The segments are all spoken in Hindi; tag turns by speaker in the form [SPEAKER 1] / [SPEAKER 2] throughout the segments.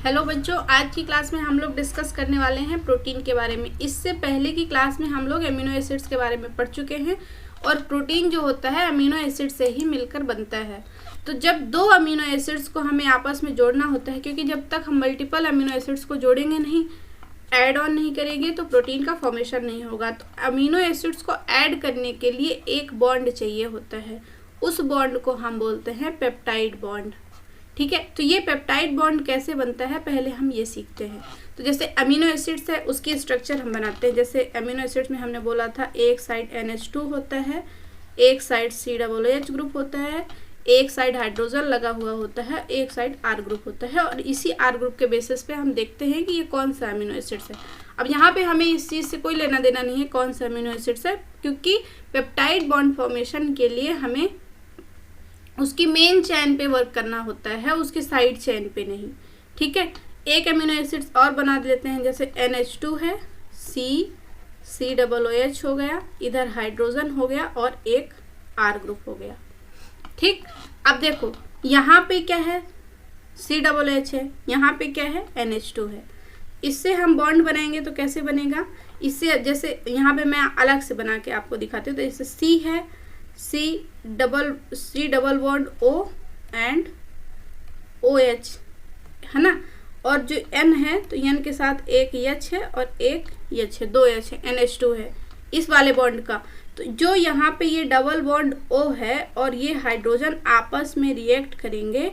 [SPEAKER 1] हेलो बच्चों, आज की क्लास में हम लोग डिस्कस करने वाले हैं प्रोटीन के बारे में। इससे पहले की क्लास में हम लोग अमीनो एसिड्स के बारे में पढ़ चुके हैं और प्रोटीन जो होता है अमीनो एसिड से ही मिलकर बनता है। तो जब दो अमीनो एसिड्स को हमें आपस में जोड़ना होता है, क्योंकि जब तक हम मल्टीपल अमीनो एसिड्स को जोड़ेंगे नहीं, ऐड ऑन नहीं करेंगे तो प्रोटीन का फॉर्मेशन नहीं होगा। तो अमीनो एसिड्स को ऐड करने के लिए एक बॉन्ड चाहिए होता है, उस बॉन्ड को हम बोलते हैं पेप्टाइड बॉन्ड। ठीक है, तो ये पेप्टाइड बॉन्ड कैसे बनता है पहले हम ये सीखते हैं। तो जैसे अमीनो एसिड्स है उसकी स्ट्रक्चर हम बनाते हैं। जैसे अमीनो एसिड्स में हमने बोला था एक साइड NH2 होता है, एक साइड COOH ग्रुप होता है, एक साइड हाइड्रोजन लगा हुआ होता है, एक साइड R ग्रुप होता है और इसी R ग्रुप के बेसिस पे हम देखते हैं कि ये कौन सा अमीनो एसिड्स है। अब यहाँ पे हमें इस चीज़ से कोई लेना देना नहीं है कौन सा अमीनो एसिड्स है, क्योंकि पेप्टाइड बॉन्ड फॉर्मेशन के लिए हमें उसकी मेन चेन पे वर्क करना होता है, उसकी साइड चेन पे नहीं। ठीक है, एक अमीनो एसिड्स और बना देते हैं। जैसे NH2 है, COOH हो गया, इधर हाइड्रोजन हो गया और एक R ग्रुप हो गया। ठीक, अब देखो यहाँ पे क्या है, COOH है, यहाँ पे क्या है, NH2 है। इससे हम बॉन्ड बनाएंगे तो कैसे बनेगा, इससे जैसे यहाँ पे मैं अलग से बना के आपको दिखाती हूँ। तो इससे C है, C double bond O and OH है ना, और जो N है तो N के साथ एक H है और एक H है, दो H है, NH2 है इस वाले बॉन्ड का। तो जो यहाँ पे ये डबल बॉन्ड O है और ये हाइड्रोजन आपस में रिएक्ट करेंगे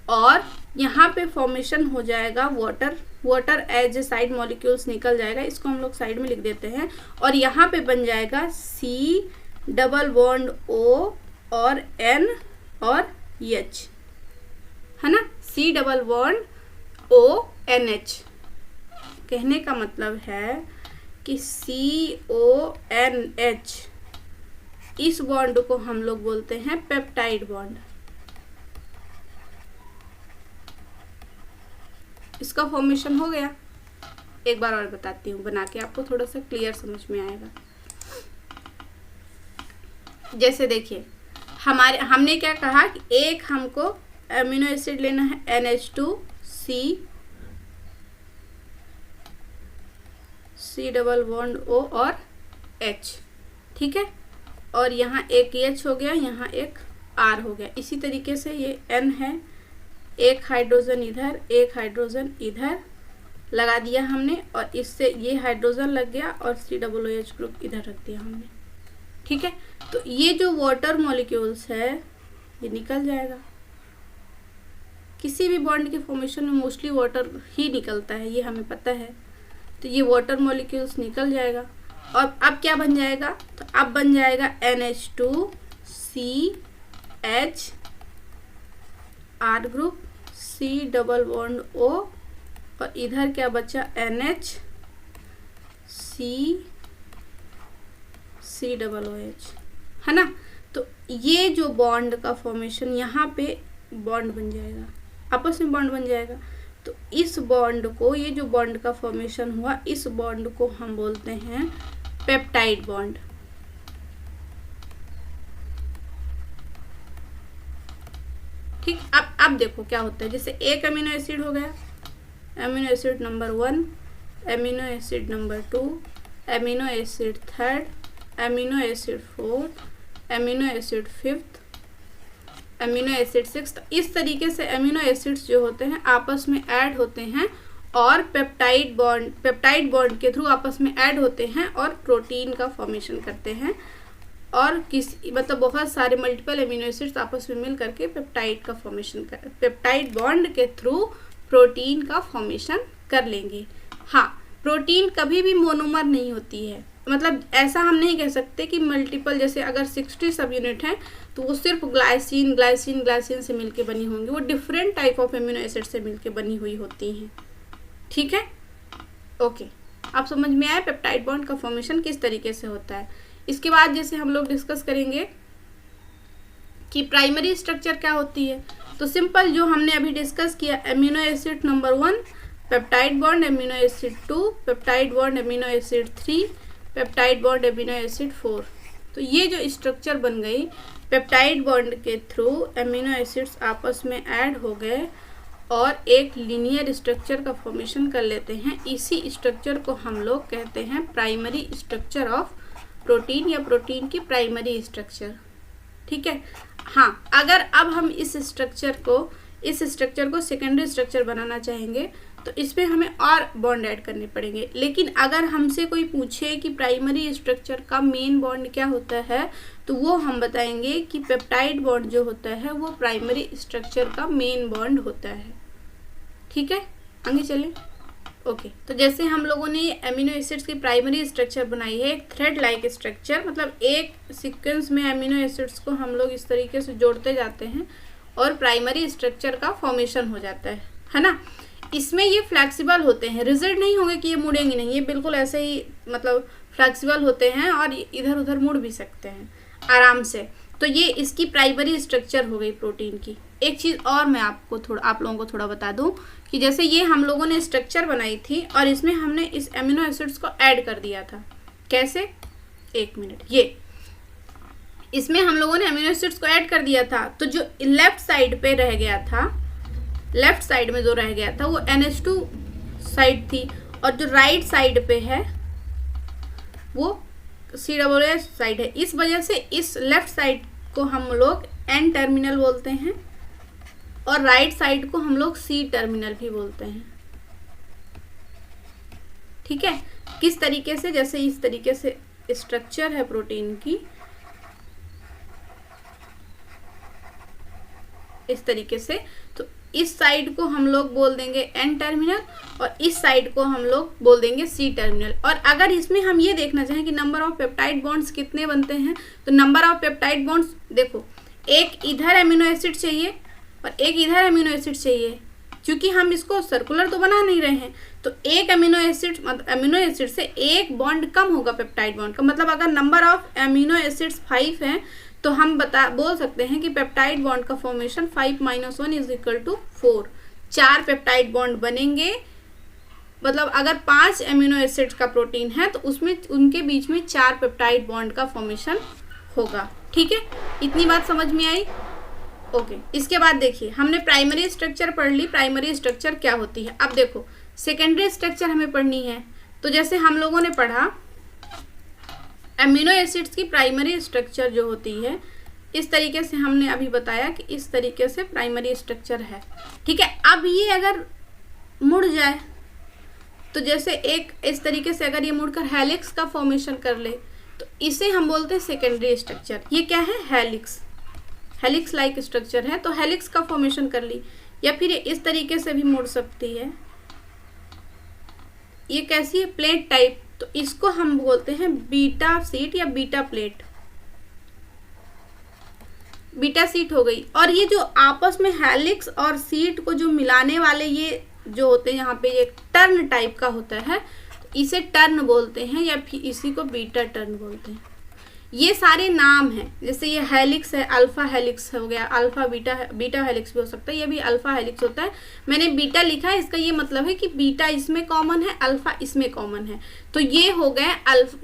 [SPEAKER 1] और यहाँ पे फॉर्मेशन हो जाएगा वाटर एज साइड मॉलिक्यूल्स निकल जाएगा। इसको हम लोग साइड में लिख देते हैं और यहाँ पे बन जाएगा C डबल बॉन्ड O और N और H है ना, C डबल बॉन्ड ONH। कहने का मतलब है कि CONH इस बॉन्ड को हम लोग बोलते हैं पेप्टाइड बॉन्ड। इसका फॉर्मेशन हो गया। एक बार और बताती हूँ बना के, आपको थोड़ा सा क्लियर समझ में आएगा। जैसे देखिए हमने क्या कहा कि एक हमको अमीनो एसिड लेना है NH2 C double bond O और H। ठीक है, और यहाँ एक H हो गया, यहाँ एक R हो गया। इसी तरीके से ये N है, एक हाइड्रोजन इधर, एक हाइड्रोजन इधर लगा दिया हमने और इससे ये हाइड्रोजन लग गया और COOH ग्रुप इधर रख दिया हमने। ठीक है, तो ये जो वाटर मॉलिक्यूल्स है ये निकल जाएगा। किसी भी बॉन्ड के फॉर्मेशन में मोस्टली वाटर ही निकलता है, ये हमें पता है। तो ये वाटर मॉलिक्यूल्स निकल जाएगा और अब क्या बन जाएगा, तो अब बन जाएगा NH2 CH R group, C double bond O और इधर क्या बचा NH C डबल OH है ना। तो ये जो बॉन्ड का फॉर्मेशन यहाँ पे बॉन्ड बन जाएगा, आपस में बॉन्ड बन जाएगा। तो इस बॉन्ड को, ये जो बॉन्ड का फॉर्मेशन हुआ, इस बॉन्ड को हम बोलते हैं पेप्टाइड बॉन्ड। ठीक, अब देखो क्या होता है। जैसे एक अमीनो एसिड हो गया, amino acid number 1, amino acid number 2, amino acid 3rd, amino acid 4th, amino acid 5th, amino acid 6th। इस तरीके से अमीनो एसिड्स जो होते हैं आपस में ऐड होते हैं और पेप्टाइड बॉन्ड के थ्रू आपस में ऐड होते हैं और प्रोटीन का फॉर्मेशन करते हैं। और मतलब बहुत सारे मल्टीपल अमीनो एसिड्स आपस में मिल करके पेप्टाइड बॉन्ड के थ्रू प्रोटीन का फॉर्मेशन कर लेंगे। हाँ, प्रोटीन कभी भी मोनोमर नहीं होती है। मतलब ऐसा हम नहीं कह सकते कि मल्टीपल, जैसे अगर 60 सब यूनिट हैं तो वो सिर्फ ग्लाइसिन से मिलके बनी होंगी। वो different type of amino acid से मिलके बनी हुई होती हैं। ठीक है, ओके, आप समझ में आए पेप्टाइड बॉन्ड का फॉर्मेशन किस तरीके से होता है। इसके बाद जैसे हम लोग डिस्कस करेंगे कि प्राइमरी स्ट्रक्चर क्या होती है। तो सिंपल जो हमने अभी डिस्कस किया, amino acid number 1 peptide bond, amino acid 2 peptide bond, amino acid 3 peptide bond, amino acid 4। तो ये जो स्ट्रक्चर बन गई, पेप्टाइड बॉन्ड के थ्रू अमीनो एसिड्स आपस में ऐड हो गए और एक लीनियर स्ट्रक्चर का फॉर्मेशन कर लेते हैं। इसी स्ट्रक्चर को हम लोग कहते हैं प्राइमरी स्ट्रक्चर ऑफ प्रोटीन या प्रोटीन की प्राइमरी स्ट्रक्चर। ठीक है। हाँ, अगर अब हम इस स्ट्रक्चर को सेकेंडरी स्ट्रक्चर बनाना चाहेंगे तो इसमें हमें और बॉन्ड ऐड करने पड़ेंगे। लेकिन अगर हमसे कोई पूछे कि प्राइमरी स्ट्रक्चर का मेन बॉन्ड क्या होता है तो वो हम बताएंगे कि पेप्टाइड बॉन्ड जो होता है वो प्राइमरी स्ट्रक्चर का मेन बॉन्ड होता है। ठीक है, आगे चलें। ओके, तो जैसे हम लोगों ने एमिनो एसिड्स की प्राइमरी स्ट्रक्चर बनाई है, एक थ्रेड लाइक स्ट्रक्चर, मतलब एक सीक्वेंस में एमिनो एसिड्स को हम लोग इस तरीके से जोड़ते जाते हैं और प्राइमरी स्ट्रक्चर का फॉर्मेशन हो जाता है ना। इसमें ये फ्लेक्सिबल होते हैं, रिजिड नहीं होंगे कि ये मुड़ेंगे नहीं, ये बिल्कुल ऐसे ही मतलब फ्लेक्सिबल होते हैं और इधर उधर मुड़ भी सकते हैं आराम से। तो ये इसकी प्राइमरी स्ट्रक्चर हो गई प्रोटीन की। एक चीज़ और मैं आप लोगों को थोड़ा बता दूं कि जैसे ये हम लोगों ने स्ट्रक्चर बनाई थी और इसमें हमने इस एमिनो एसिड्स को ऐड कर दिया था। कैसे? एक मिनट, ये इसमें हम लोगों ने एमिनो एसिड्स को ऐड कर दिया था, तो जो लेफ्ट साइड पे रह गया था, लेफ्ट साइड में जो रह गया था वो NH2 साइड थी और जो राइट साइड पे है वो COOH साइड है। इस वजह से इस लेफ्ट साइड को हम लोग N टर्मिनल बोलते हैं और राइट साइड को हम लोग C टर्मिनल भी बोलते हैं। ठीक है, किस तरीके से? जैसे इस तरीके से स्ट्रक्चर है प्रोटीन की, इस तरीके से, तो इस साइड को हम लोग बोल देंगे N टर्मिनल और इस साइड को हम लोग बोल देंगे C टर्मिनल। और अगर इसमें हम ये देखना चाहें कि नंबर ऑफ पेप्टाइड बॉन्ड्स कितने बनते हैं, तो नंबर ऑफ पेप्टाइड बॉन्ड्स देखो, एक इधर एमिनो एसिड चाहिए और एक इधर एमिनो एसिड चाहिए। क्योंकि हम इसको सर्कुलर तो बना नहीं रहे हैं, तो एक एमिनो एसिड से एक बॉन्ड कम होगा पेप्टाइड बॉन्ड का। मतलब अगर नंबर ऑफ एमिनो एसिड्स 5 हैं तो हम बोल सकते हैं कि पेप्टाइड बॉन्ड का फॉर्मेशन 5 - 1 = 4। 4 पेप्टाइड बॉन्ड बनेंगे। मतलब अगर 5 एमिनो एसिड्स का प्रोटीन है तो उसमें उनके बीच में 4 पेप्टाइड बॉन्ड का फॉर्मेशन होगा। ठीक है, इतनी बात समझ में आई? ओके, इसके बाद देखिए, हमने प्राइमरी स्ट्रक्चर पढ़ ली। प्राइमरी स्ट्रक्चर क्या होती है? अब देखो सेकेंडरी स्ट्रक्चर हमें पढ़नी है। तो जैसे हम लोगों ने पढ़ा एमिनो एसिड्स की प्राइमरी स्ट्रक्चर जो होती है, इस तरीके से हमने अभी बताया कि इस तरीके से प्राइमरी स्ट्रक्चर है। ठीक है, अब ये अगर मुड़ जाए तो जैसे एक इस तरीके से अगर ये मुड़कर हेलिक्स का फॉर्मेशन कर ले तो इसे हम बोलते हैं सेकेंडरी स्ट्रक्चर। ये क्या है? हेलिक्स लाइक स्ट्रक्चर है, तो हेलिक्स का फॉर्मेशन कर ली। या फिर ये इस तरीके से भी मुड़ सकती है। ये कैसी है? प्लेट टाइप, तो इसको हम बोलते हैं बीटा सीट या बीटा प्लेट। बीटा सीट हो गई। और ये जो आपस में हेलिक्स और सीट को जो मिलाने वाले ये जो होते हैं, यहाँ पे एक टर्न टाइप का होता है, तो इसे टर्न बोलते हैं या फिर इसी को बीटा टर्न बोलते हैं। ये सारे नाम हैं। जैसे ये हेलिक्स है, अल्फा हेलिक्स हो गया, अल्फा बीटा हेलिक्स भी हो सकता है, ये भी अल्फा हेलिक्स होता है। मैंने बीटा लिखा है, इसका ये मतलब है कि बीटा इसमें कॉमन है, अल्फा इसमें कॉमन है। तो ये हो गए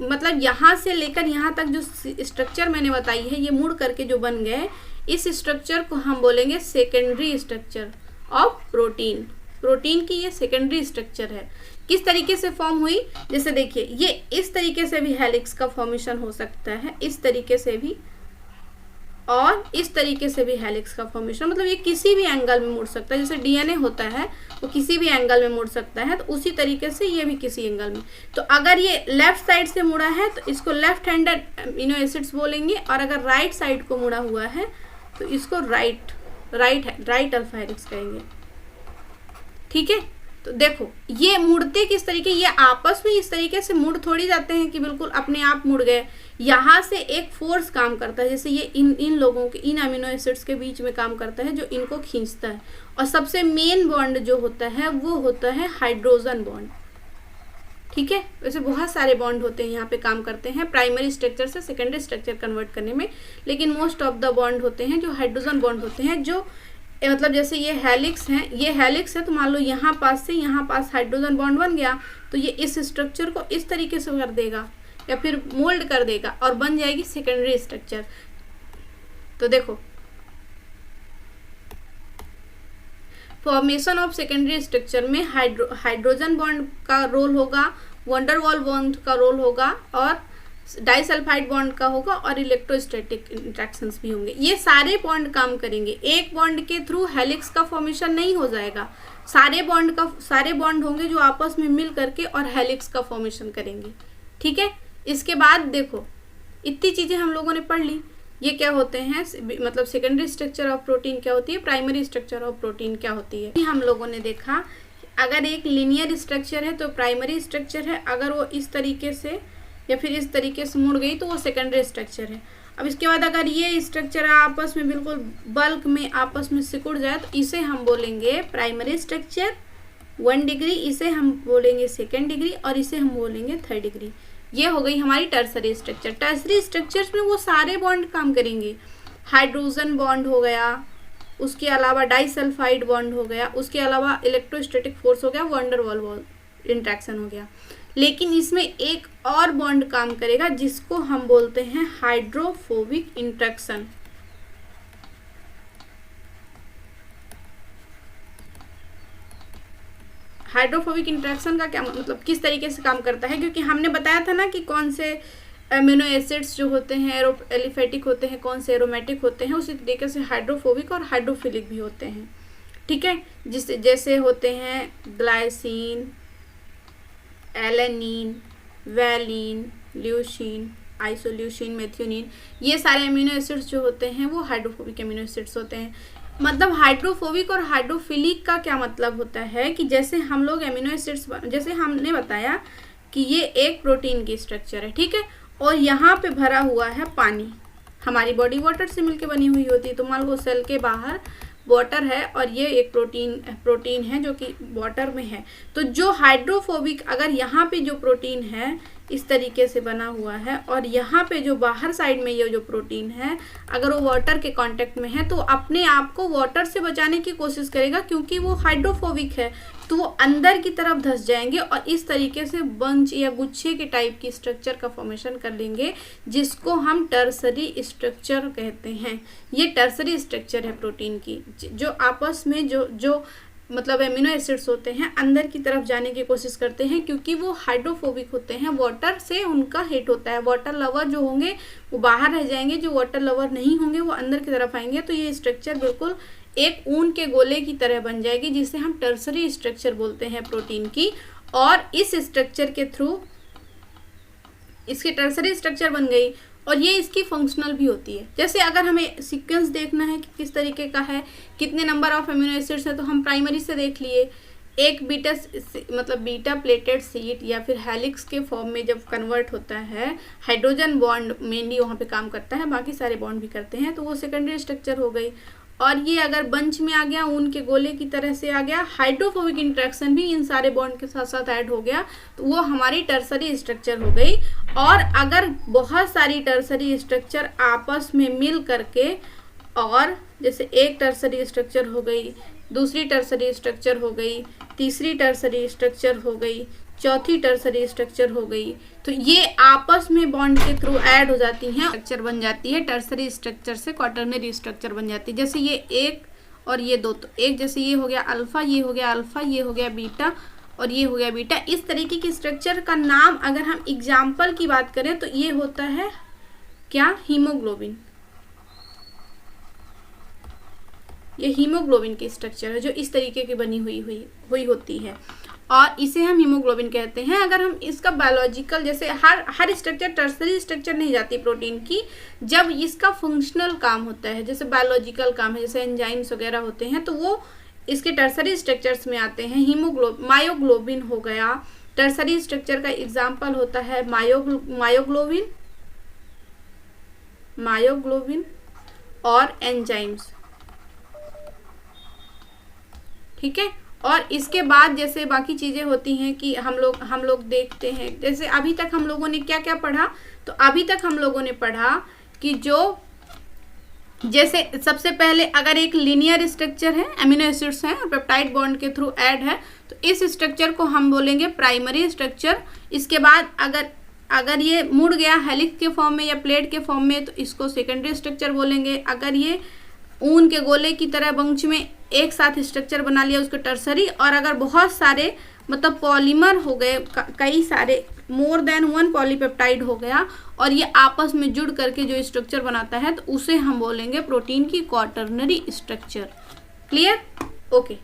[SPEAKER 1] मतलब यहाँ से लेकर यहाँ तक जो स्ट्रक्चर मैंने बताई है, ये मुड़ करके जो बन गए, इस स्ट्रक्चर को हम बोलेंगे secondary structure of protein. Protein की ये सेकेंडरी स्ट्रक्चर है। किस तरीके से फॉर्म हुई? जैसे देखिए, ये इस तरीके से भी हेलिक्स का फॉर्मेशन हो सकता है, इस तरीके से भी, और इस तरीके से भी हेलिक्स का फॉर्मेशन, मतलब ये किसी भी एंगल में मुड़ सकता है। जैसे DNA होता है वो किसी भी एंगल में मुड़ सकता है, तो उसी तरीके से ये भी किसी एंगल में। तो अगर ये लेफ्ट साइड से मुड़ा है तो इसको लेफ्ट हैंडेड एमिनो एसिड्स बोलेंगे, और अगर राइट साइड को मुड़ा हुआ है तो इसको राइट अल्फा हेलिक्स कहेंगे। ठीक है, तो देखो ये मुड़ते किस तरीके, ये आपस में इस तरीके से मुड़ थोड़ी जाते हैं कि बिल्कुल अपने आप मुड़ गए। यहाँ से एक फोर्स काम करता है, जैसे ये इन लोगों के, इन अमीनो एसिड्स के बीच में काम करता है, जो इनको खींचता है। और सबसे मेन बॉन्ड जो होता है वो होता है हाइड्रोजन बॉन्ड। ठीक है, वैसे बहुत सारे बॉन्ड होते हैं यहाँ पे काम करते हैं प्राइमरी स्ट्रक्चर से सेकेंडरी स्ट्रक्चर कन्वर्ट करने में, लेकिन मोस्ट ऑफ द बॉन्ड होते हैं जो हाइड्रोजन बॉन्ड होते हैं। जो मतलब जैसे ये हेलिक्स है, ये हेलिक्स है, तो मान लो यहाँ पास से यहाँ पास हाइड्रोजन बॉन्ड बन गया, तो ये इस स्ट्रक्चर को इस तरीके से कर देगा या फिर मोल्ड कर देगा और बन जाएगी सेकेंडरी स्ट्रक्चर। तो देखो फॉर्मेशन ऑफ सेकेंडरी स्ट्रक्चर में हाइड्रोजन बॉन्ड का रोल होगा, वंडर वॉल बॉन्ड का रोल होगा और डाइसल्फाइड बॉन्ड का होगा और इलेक्ट्रोस्टैटिक इंटरेक्शंस भी होंगे। ये सारे बॉन्ड काम करेंगे। एक बॉन्ड के थ्रू हेलिक्स का फॉर्मेशन नहीं हो जाएगा, सारे बॉन्ड होंगे जो आपस में मिल करके और हेलिक्स का फॉर्मेशन करेंगे। ठीक है, इसके बाद देखो इतनी चीजें हम लोगों ने पढ़ ली। ये क्या होते हैं, मतलब सेकेंडरी स्ट्रक्चर ऑफ प्रोटीन क्या होती है, प्राइमरी स्ट्रक्चर ऑफ प्रोटीन क्या होती है। हम लोगों ने देखा अगर एक लीनियर स्ट्रक्चर है तो प्राइमरी स्ट्रक्चर है, अगर वो इस तरीके से या फिर इस तरीके से मुड़ गई तो वो सेकेंडरी स्ट्रक्चर है। अब इसके बाद अगर ये स्ट्रक्चर आपस में बिल्कुल बल्क में आपस में सिकुड़ जाए तो इसे हम बोलेंगे प्राइमरी स्ट्रक्चर 1 डिग्री, इसे हम बोलेंगे 2nd डिग्री और इसे हम बोलेंगे 3rd डिग्री। ये हो गई हमारी टर्सरी स्ट्रक्चर। टर्सरी स्ट्रक्चर्स में वो सारे बॉन्ड काम करेंगे, हाइड्रोजन बॉन्ड हो गया, उसके अलावा डाइसल्फाइड बॉन्ड हो गया, उसके अलावा इलेक्ट्रोस्टैटिक फोर्स हो गया, वंडर वॉल इंट्रैक्शन हो गया। लेकिन इसमें एक और बॉन्ड काम करेगा जिसको हम बोलते हैं हाइड्रोफोबिक इंट्रैक्शन। हाइड्रोफोबिक इंट्रैक्शन का क्या मतलब, किस तरीके से काम करता है, क्योंकि हमने बताया था ना कि कौन से अमीनो एसिड्स जो होते हैं एलिफेटिक होते हैं, कौन से एरोमेटिक होते हैं, उसी तरीके से हाइड्रोफोबिक और हाइड्रोफिलिक भी होते हैं। ठीक है, जैसे होते हैं glycine, alanine, valine, leucine, isoleucine, methionine, ये सारे अमीनो एसिड्स जो होते हैं वो हाइड्रोफोबिक अमीनो एसिड्स होते हैं। मतलब हाइड्रोफोबिक और हाइड्रोफिलिक का क्या मतलब होता है कि जैसे हम लोग अमीनो एसिड्स, जैसे हमने बताया कि ये एक प्रोटीन की स्ट्रक्चर है, ठीक है, और यहाँ पे भरा हुआ है पानी। हमारी बॉडी वाटर से मिलकर बनी हुई होती है, तो मान लो सेल के बाहर वाटर है और ये एक प्रोटीन है जो कि वाटर में है। तो जो हाइड्रोफोबिक, अगर यहाँ पे जो प्रोटीन है इस तरीके से बना हुआ है और यहाँ पे जो बाहर साइड में ये जो प्रोटीन है अगर वो वाटर के कांटेक्ट में है तो अपने आप को वाटर से बचाने की कोशिश करेगा, क्योंकि वो हाइड्रोफोबिक है तो वो अंदर की तरफ धंस जाएंगे और इस तरीके से बंच या गुच्छे के टाइप की स्ट्रक्चर का फॉर्मेशन कर लेंगे, जिसको हम टर्सरी स्ट्रक्चर कहते हैं। ये टर्सरी स्ट्रक्चर है प्रोटीन की, जो आपस में जो मतलब एमिनो एसिड्स होते हैं अंदर की तरफ जाने की कोशिश करते हैं, क्योंकि वो हाइड्रोफोबिक होते हैं, वाटर से उनका हेट होता है। वाटर लवर जो होंगे वो बाहर रह जाएंगे, जो वाटर लवर नहीं होंगे वो अंदर की तरफ आएंगे। तो ये स्ट्रक्चर बिल्कुल एक ऊन के गोले की तरह बन जाएगी, जिसे हम टर्सरी स्ट्रक्चर बोलते हैं प्रोटीन की। और इस स्ट्रक्चर के थ्रू इसकी टर्सरी स्ट्रक्चर बन गई और ये इसकी फंक्शनल भी होती है। जैसे अगर हमें सीक्वेंस देखना है कि किस तरीके का है, कितने नंबर ऑफ अमीनो एसिड्स है, तो हम प्राइमरी से देख लिए। एक बीटा प्लेटेड शीट या फिर हेलिक्स के फॉर्म में जब कन्वर्ट होता है, हाइड्रोजन बॉन्ड मेनली वहाँ पे काम करता है, बाकी सारे बॉन्ड भी करते हैं, तो वो सेकेंडरी स्ट्रक्चर हो गई। और ये अगर बंच में आ गया, ऊन के गोले की तरह से आ गया, हाइड्रोफोबिक इंट्रैक्शन भी इन सारे बॉन्ड के साथ साथ ऐड हो गया, तो वो हमारी टर्सरी स्ट्रक्चर हो गई। और अगर बहुत सारी टर्सरी स्ट्रक्चर आपस में मिल करके, और जैसे एक टर्सरी स्ट्रक्चर हो गई, दूसरी टर्सरी स्ट्रक्चर हो गई, तीसरी टर्सरी स्ट्रक्चर हो गई, चौथी टर्सरी स्ट्रक्चर हो गई, तो ये आपस में बॉन्ड के थ्रू ऐड हो जाती हैं, स्ट्रक्चर बन जाती है। टर्सरी स्ट्रक्चर से क्वाटरनरी स्ट्रक्चर बन जाती है। जैसे ये एक और ये दो, तो एक जैसे ये हो गया अल्फा, ये हो गया अल्फा, ये हो गया बीटा और ये हो गया बीटा। इस तरीके की स्ट्रक्चर का नाम अगर हम एग्जाम्पल की बात करें तो ये होता है क्या, हीमोग्लोबिन। ये हीमोग्लोबिन की स्ट्रक्चर है जो इस तरीके की बनी हुई होती है और इसे हम हीमोग्लोबिन कहते हैं। अगर हम इसका बायोलॉजिकल, जैसे हर स्ट्रक्चर टर्सरी स्ट्रक्चर नहीं जाती प्रोटीन की, जब इसका फंक्शनल काम होता है, जैसे बायोलॉजिकल काम है, जैसे एंजाइम्स वगैरह होते हैं, तो वो इसके टर्सरी स्ट्रक्चर्स में आते हैं। मायोग्लोबिन हो गया, टर्सरी स्ट्रक्चर का एग्जाम्पल होता है मायोग्लोबिन और एंजाइम्स, ठीक है। और इसके बाद जैसे बाकी चीज़ें होती हैं कि हम लोग देखते हैं, जैसे अभी तक हम लोगों ने क्या क्या पढ़ा, तो अभी तक हम लोगों ने पढ़ा कि जैसे सबसे पहले अगर एक लीनियर स्ट्रक्चर है, अमीनो एसिड्स हैं और पेप्टाइड बॉन्ड के थ्रू ऐड है, तो इस स्ट्रक्चर को हम बोलेंगे प्राइमरी स्ट्रक्चर। इसके बाद अगर ये मुड़ गया हेलिक्स के फॉर्म में या प्लेट के फॉर्म में, तो इसको सेकेंडरी स्ट्रक्चर बोलेंगे। अगर ये ऊन के गोले की तरह बंच में एक साथ स्ट्रक्चर बना लिया उसके टर्सरी, और अगर बहुत सारे मतलब पॉलीमर हो गए, कई सारे मोर देन वन पॉलीपेप्टाइड हो गया और ये आपस में जुड़ करके जो स्ट्रक्चर बनाता है, तो उसे हम बोलेंगे प्रोटीन की क्वाटर्नरी स्ट्रक्चर। क्लियर? ओके।